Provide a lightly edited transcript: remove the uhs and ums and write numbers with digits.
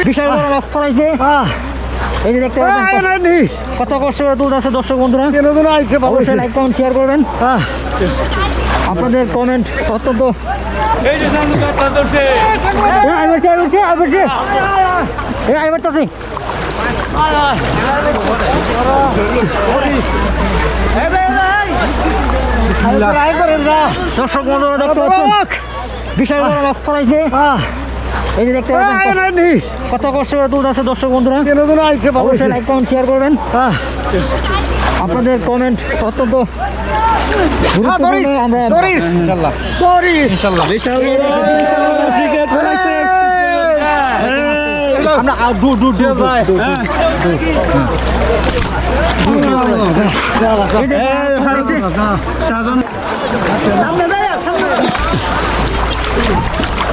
বিশাল বড় মাছ পড়াইছে। এই যে দেখতে কত কষ্ট করে তুলতে আছে দর্শক বন্ধুরা। অবশ্যই লাইক কমেন্ট শেয়ার করবেন। আপনাদের কমেন্ট অত্যন্ত দর্শক বন্ধুরা দেখতে পাচ্ছেন বিশাল বড় মাছ পড়াইছে। এই যে দেখতে কত কষ্ট করে তুলতে আছে দর্শক বন্ধুরা। অবশ্যই লাইক কমেন্ট শেয়ার করবেন। আপনাদের কমেন্ট অত্যন্ত আমরা